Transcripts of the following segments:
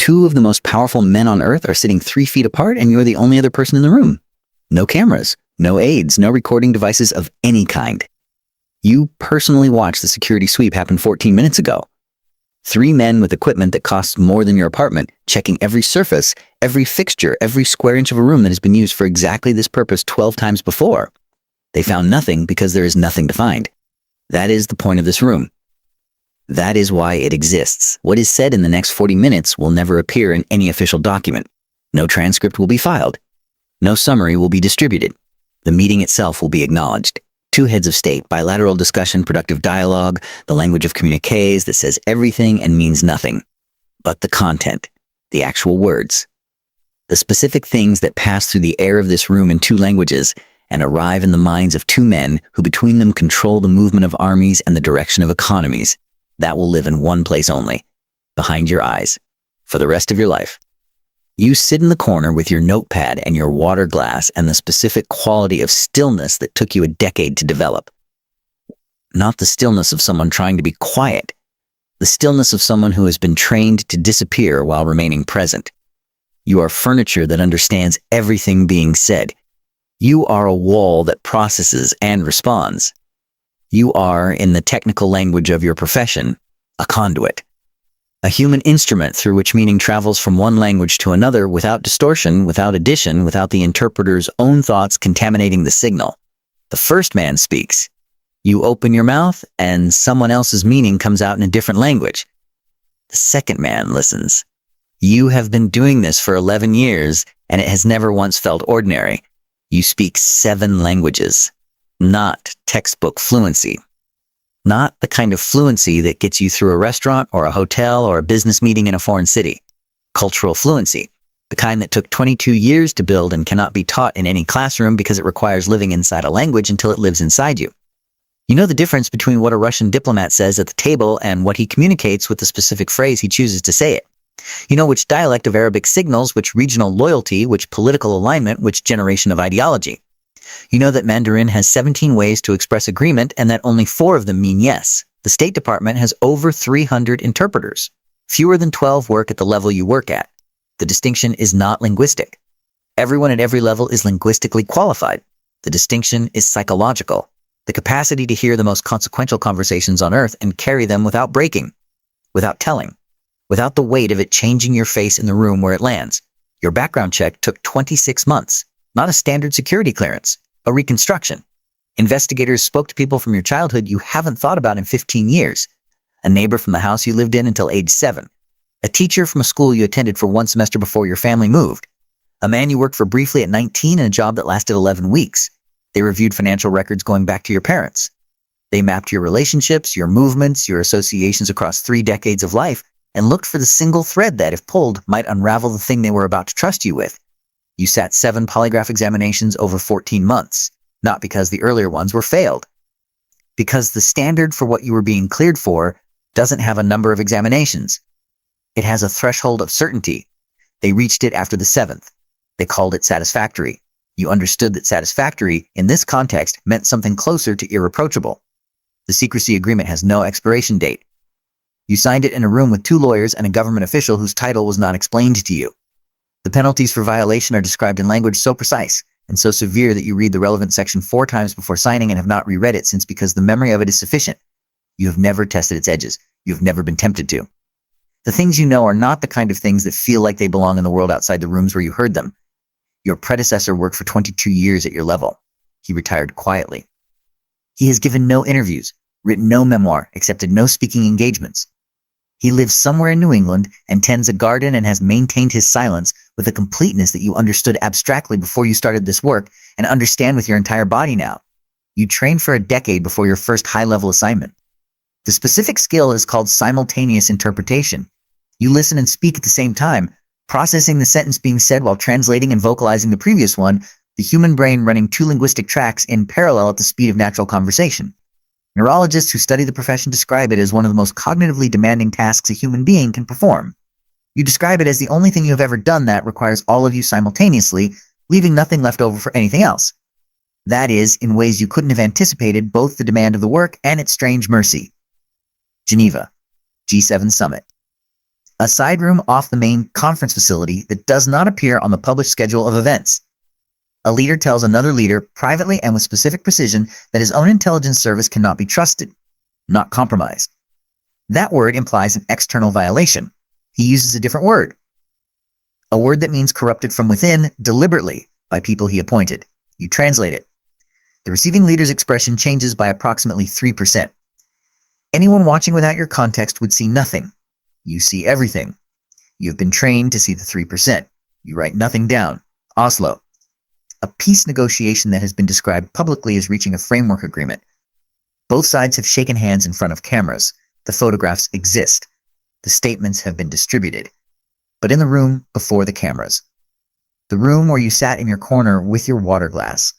Two of the most powerful men on Earth are sitting 3 feet apart, and you're the only other person in the room. No cameras, no aides, no recording devices of any kind. You personally watched the security sweep happen 14 minutes ago. 3 men with equipment that costs more than your apartment, checking every surface, every fixture, every square inch of a room that has been used for exactly this purpose 12 times before. They found nothing because there is nothing to find. That is the point of this room. That is why it exists. What is said in the next 40 minutes will never appear in any official document. No transcript will be filed. No summary will be distributed. The meeting itself will be acknowledged. 2 heads of state, bilateral discussion, productive dialogue, the language of communiques that says everything and means nothing. But the content, the actual words, the specific things that pass through the air of this room in 2 languages and arrive in the minds of 2 men who between them control the movement of armies and the direction of economies, that will live in one place only, behind your eyes, for the rest of your life. You sit in the corner with your notepad and your water glass and the specific quality of stillness that took you a decade to develop. Not the stillness of someone trying to be quiet, the stillness of someone who has been trained to disappear while remaining present. You are furniture that understands everything being said. You are a wall that processes and responds. You are, in the technical language of your profession, a conduit. A human instrument through which meaning travels from one language to another without distortion, without addition, without the interpreter's own thoughts contaminating the signal. The first man speaks. You open your mouth, and someone else's meaning comes out in a different language. The second man listens. You have been doing this for 11 years, and it has never once felt ordinary. You speak 7 languages, not textbook fluency. Not the kind of fluency that gets you through a restaurant or a hotel or a business meeting in a foreign city. Cultural fluency, the kind that took 22 years to build and cannot be taught in any classroom because it requires living inside a language until it lives inside you. You know the difference between what a Russian diplomat says at the table and what he communicates with the specific phrase he chooses to say it. You know which dialect of Arabic signals, which regional loyalty, which political alignment, which generation of ideology. You know that Mandarin has 17 ways to express agreement and that only 4 of them mean yes. The State Department has over 300 interpreters. Fewer than 12 work at the level you work at. The distinction is not linguistic. Everyone at every level is linguistically qualified. The distinction is psychological. The capacity to hear the most consequential conversations on Earth and carry them without breaking, without telling, without the weight of it changing your face in the room where it lands. Your background check took 26 months. Not a standard security clearance, a reconstruction. Investigators spoke to people from your childhood you haven't thought about in 15 years. A neighbor from the house you lived in until age 7. A teacher from a school you attended for 1 semester before your family moved. A man you worked for briefly at 19 in a job that lasted 11 weeks. They reviewed financial records going back to your parents. They mapped your relationships, your movements, your associations across 3 decades of life, and looked for the single thread that, if pulled, might unravel the thing they were about to trust you with. You sat 7 polygraph examinations over 14 months, not because the earlier ones were failed. Because the standard for what you were being cleared for doesn't have a number of examinations. It has a threshold of certainty. They reached it after the 7th. They called it satisfactory. You understood that satisfactory, in this context, meant something closer to irreproachable. The secrecy agreement has no expiration date. You signed it in a room with 2 lawyers and a government official whose title was not explained to you. The penalties for violation are described in language so precise and so severe that you read the relevant section 4 times before signing and have not reread it since because the memory of it is sufficient. You have never tested its edges. You have never been tempted to. The things you know are not the kind of things that feel like they belong in the world outside the rooms where you heard them. Your predecessor worked for 22 years at your level. He retired quietly. He has given no interviews, written no memoir, accepted no speaking engagements. He lives somewhere in New England and tends a garden and has maintained his silence with a completeness that you understood abstractly before you started this work and understand with your entire body now. You trained for a decade before your first high-level assignment. The specific skill is called simultaneous interpretation. You listen and speak at the same time, processing the sentence being said while translating and vocalizing the previous one, the human brain running 2 linguistic tracks in parallel at the speed of natural conversation. Neurologists who study the profession describe it as one of the most cognitively demanding tasks a human being can perform. You describe it as the only thing you have ever done that requires all of you simultaneously, leaving nothing left over for anything else. That is, in ways you couldn't have anticipated, both the demand of the work and its strange mercy. Geneva, G7 Summit. A side room off the main conference facility that does not appear on the published schedule of events. A leader tells another leader privately and with specific precision that his own intelligence service cannot be trusted, not compromised. That word implies an external violation. He uses a different word. A word that means corrupted from within deliberately by people he appointed. You translate it. The receiving leader's expression changes by approximately 3%. Anyone watching without your context would see nothing. You see everything. You have been trained to see the 3%. You write nothing down. Oslo. A peace negotiation that has been described publicly as reaching a framework agreement. Both sides have shaken hands in front of cameras. The photographs exist. The statements have been distributed. But in the room before the cameras. The room where you sat in your corner with your water glass.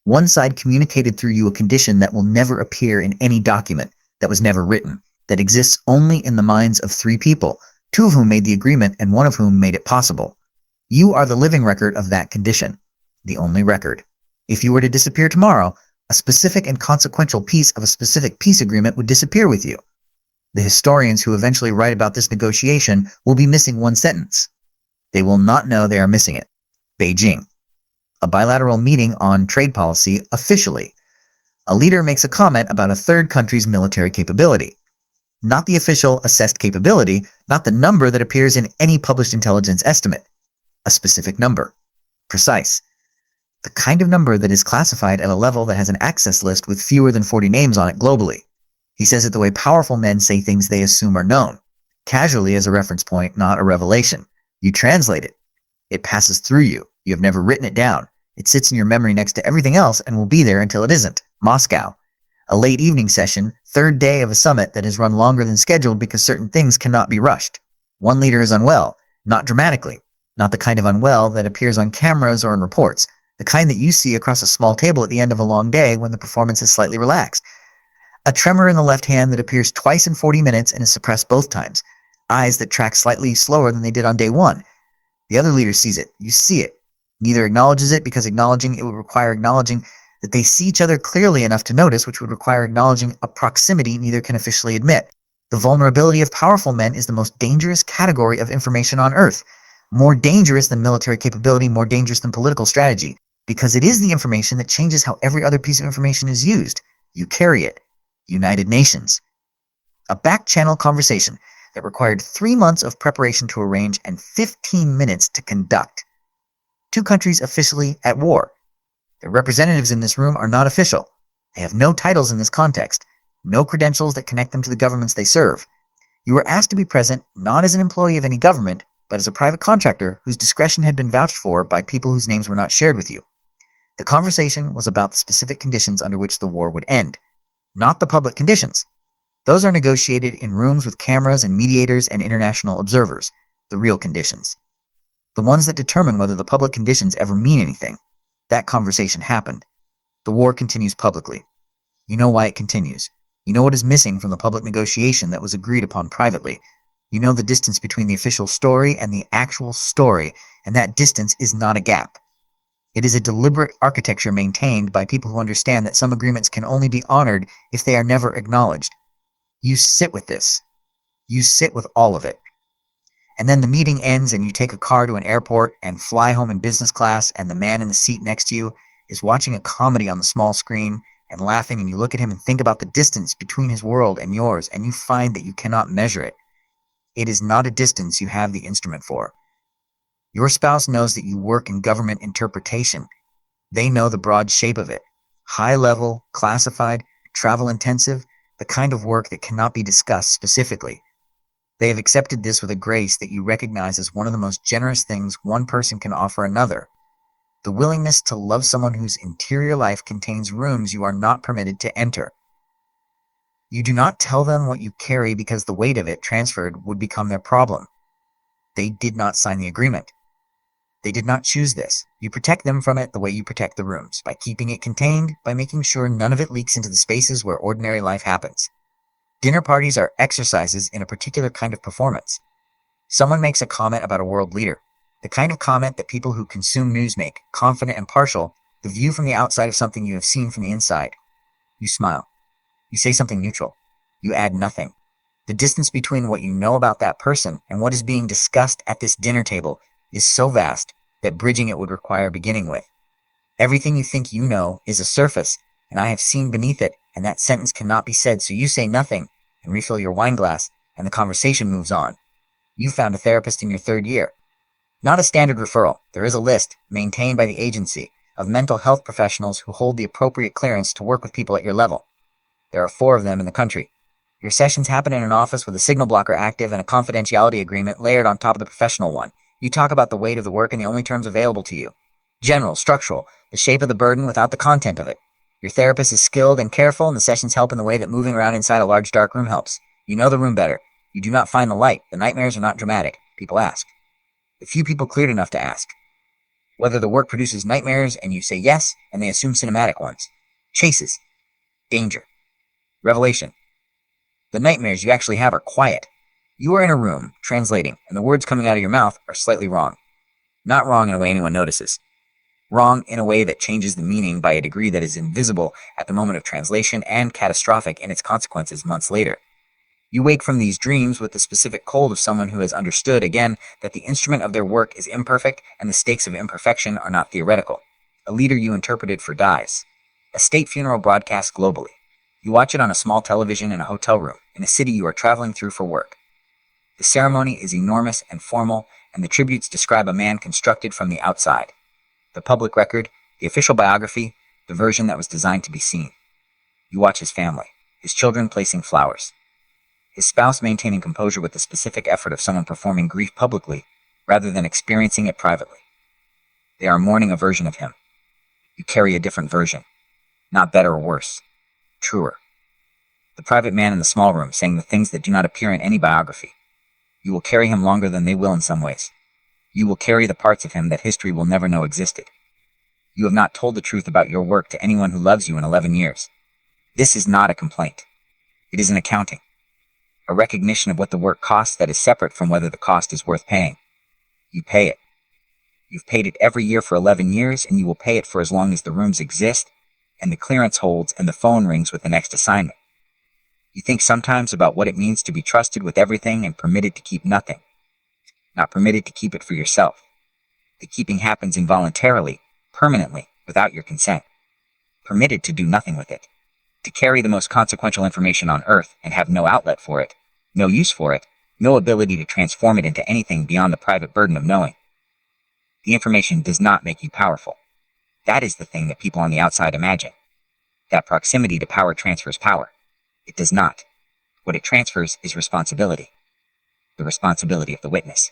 One side communicated through you a condition that will never appear in any document, that was never written, that exists only in the minds of 3 people, 2 of whom made the agreement and 1 of whom made it possible. You are the living record of that condition. The only record. If you were to disappear tomorrow, a specific and consequential piece of a specific peace agreement would disappear with you. The historians who eventually write about this negotiation will be missing 1 sentence. They will not know they are missing it. Beijing. A bilateral meeting on trade policy officially. A leader makes a comment about a third country's military capability. Not the official assessed capability, not the number that appears in any published intelligence estimate. A specific number. Precise. The kind of number that is classified at a level that has an access list with fewer than 40 names on it globally. He says it the way powerful men say things they assume are known. Casually as a reference point, not a revelation. You translate it. It passes through you. You have never written it down. It sits in your memory next to everything else and will be there until it isn't. Moscow. A late evening session, 3rd day of a summit that has run longer than scheduled because certain things cannot be rushed. One leader is unwell, not dramatically, not the kind of unwell that appears on cameras or in reports, the kind that you see across a small table at the end of a long day when the performance is slightly relaxed. A tremor in the left hand that appears twice in 40 minutes and is suppressed both times. Eyes that track slightly slower than they did on day 1. The other leader sees it. You see it. Neither acknowledges it because acknowledging it would require acknowledging that they see each other clearly enough to notice, which would require acknowledging a proximity neither can officially admit. The vulnerability of powerful men is the most dangerous category of information on Earth. More dangerous than military capability, more dangerous than political strategy. Because it is the information that changes how every other piece of information is used. You carry it. United Nations. A back-channel conversation that required 3 months of preparation to arrange and 15 minutes to conduct. 2 countries officially at war. The representatives in this room are not official. They have no titles in this context, no credentials that connect them to the governments they serve. You were asked to be present not as an employee of any government, but as a private contractor whose discretion had been vouched for by people whose names were not shared with you. The conversation was about the specific conditions under which the war would end, not the public conditions. Those are negotiated in rooms with cameras and mediators and international observers, the real conditions. The ones that determine whether the public conditions ever mean anything. That conversation happened. The war continues publicly. You know why it continues. You know what is missing from the public negotiation that was agreed upon privately. You know the distance between the official story and the actual story, and that distance is not a gap. It is a deliberate architecture maintained by people who understand that some agreements can only be honored if they are never acknowledged. You sit with this. You sit with all of it. And then the meeting ends and you take a car to an airport and fly home in business class, and the man in the seat next to you is watching a comedy on the small screen and laughing, and you look at him and think about the distance between his world and yours, and you find that you cannot measure it. It is not a distance you have the instrument for. Your spouse knows that you work in government interpretation. They know the broad shape of it. High level, classified, travel intensive, the kind of work that cannot be discussed specifically. They have accepted this with a grace that you recognize as one of the most generous things one person can offer another. The willingness to love someone whose interior life contains rooms you are not permitted to enter. You do not tell them what you carry because the weight of it transferred would become their problem. They did not sign the agreement. They did not choose this. You protect them from it the way you protect the rooms, by keeping it contained, by making sure none of it leaks into the spaces where ordinary life happens. Dinner parties are exercises in a particular kind of performance. Someone makes a comment about a world leader, the kind of comment that people who consume news make, confident and partial, the view from the outside of something you have seen from the inside. You smile. You say something neutral. You add nothing. The distance between what you know about that person and what is being discussed at this dinner table is so vast that bridging it would require beginning with. Everything you think you know is a surface, and I have seen beneath it, and that sentence cannot be said, so you say nothing and refill your wine glass, and the conversation moves on. You found a therapist in your third year. Not a standard referral. There is a list, maintained by the agency, of mental health professionals who hold the appropriate clearance to work with people at your level. There are 4 of them in the country. Your sessions happen in an office with a signal blocker active and a confidentiality agreement layered on top of the professional one. You talk about the weight of the work and the only terms available to you. General, structural, the shape of the burden without the content of it. Your therapist is skilled and careful, and the sessions help in the way that moving around inside a large dark room helps. You know the room better. You do not find the light. The nightmares are not dramatic. People ask. The few people cleared enough to ask whether the work produces nightmares, and you say yes, and they assume cinematic ones. Chases. Danger. Revelation. The nightmares you actually have are quiet. You are in a room, translating, and the words coming out of your mouth are slightly wrong. Not wrong in a way anyone notices. Wrong in a way that changes the meaning by a degree that is invisible at the moment of translation and catastrophic in its consequences months later. You wake from these dreams with the specific cold of someone who has understood, again, that the instrument of their work is imperfect and the stakes of imperfection are not theoretical. A leader you interpreted for dies. A state funeral broadcast globally. You watch it on a small television in a hotel room, in a city you are traveling through for work. The ceremony is enormous and formal, and the tributes describe a man constructed from the outside. The public record, the official biography, the version that was designed to be seen. You watch his family, his children placing flowers. His spouse maintaining composure with the specific effort of someone performing grief publicly, rather than experiencing it privately. They are mourning a version of him. You carry a different version. Not better or worse. Truer. The private man in the small room saying the things that do not appear in any biography. You will carry him longer than they will in some ways. You will carry the parts of him that history will never know existed. You have not told the truth about your work to anyone who loves you in 11 years. This is not a complaint. It is an accounting. A recognition of what the work costs that is separate from whether the cost is worth paying. You pay it. You've paid it every year for 11 years, and you will pay it for as long as the rooms exist, and the clearance holds, and the phone rings with the next assignment. You think sometimes about what it means to be trusted with everything and permitted to keep nothing. Not permitted to keep it for yourself. The keeping happens involuntarily, permanently, without your consent. Permitted to do nothing with it. To carry the most consequential information on Earth and have no outlet for it, no use for it, no ability to transform it into anything beyond the private burden of knowing. The information does not make you powerful. That is the thing that people on the outside imagine. That proximity to power transfers power. It does not. What it transfers is responsibility. The responsibility of the witness.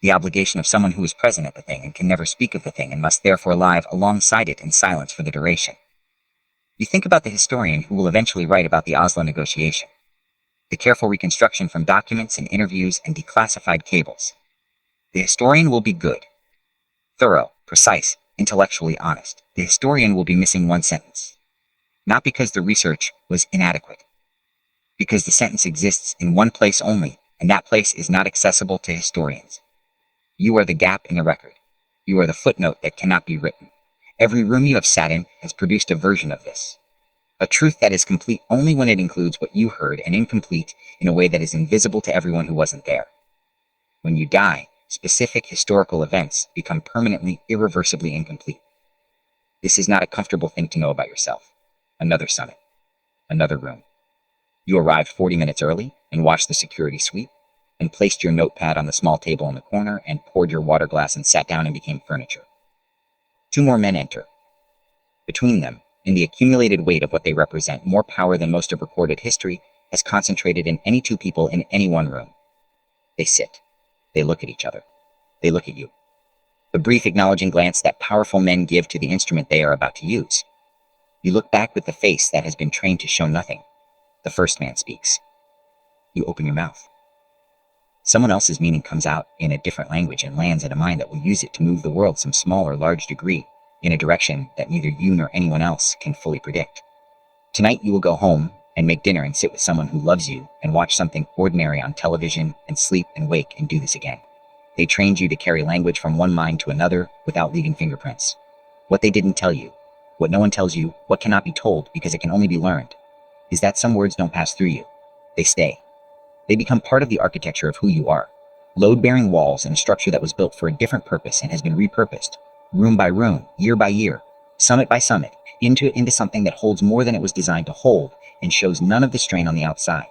The obligation of someone who is present at the thing and can never speak of the thing and must therefore live alongside it in silence for the duration. You think about the historian who will eventually write about the Oslo negotiation. The careful reconstruction from documents and interviews and declassified cables. The historian will be good. Thorough, precise, intellectually honest. The historian will be missing one sentence. Not because the research was inadequate. Because the sentence exists in one place only, and that place is not accessible to historians. You are the gap in the record. You are the footnote that cannot be written. Every room you have sat in has produced a version of this. A truth that is complete only when it includes what you heard, and incomplete in a way that is invisible to everyone who wasn't there. When you die, specific historical events become permanently, irreversibly incomplete. This is not a comfortable thing to know about yourself. Another summit. Another room. You arrived 40 minutes early and watched the security sweep, and placed your notepad on the small table in the corner and poured your water glass and sat down and became furniture. 2 more men enter. Between them, in the accumulated weight of what they represent, more power than most of recorded history has concentrated in any 2 people in any one room. They sit. They look at each other. They look at you. The brief acknowledging glance that powerful men give to the instrument they are about to use. You look back with the face that has been trained to show nothing. The first man speaks. You open your mouth. Someone else's meaning comes out in a different language and lands in a mind that will use it to move the world some small or large degree in a direction that neither you nor anyone else can fully predict. Tonight you will go home and make dinner and sit with someone who loves you and watch something ordinary on television and sleep and wake and do this again. They trained you to carry language from one mind to another without leaving fingerprints. What they didn't tell you, what no one tells you, what cannot be told because it can only be learned, is that some words don't pass through you. They stay. They become part of the architecture of who you are. Load-bearing walls and a structure that was built for a different purpose and has been repurposed, room by room, year by year, summit by summit, into something that holds more than it was designed to hold and shows none of the strain on the outside.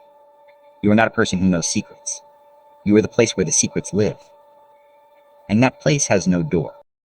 You are not a person who knows secrets. You are the place where the secrets live. And that place has no door.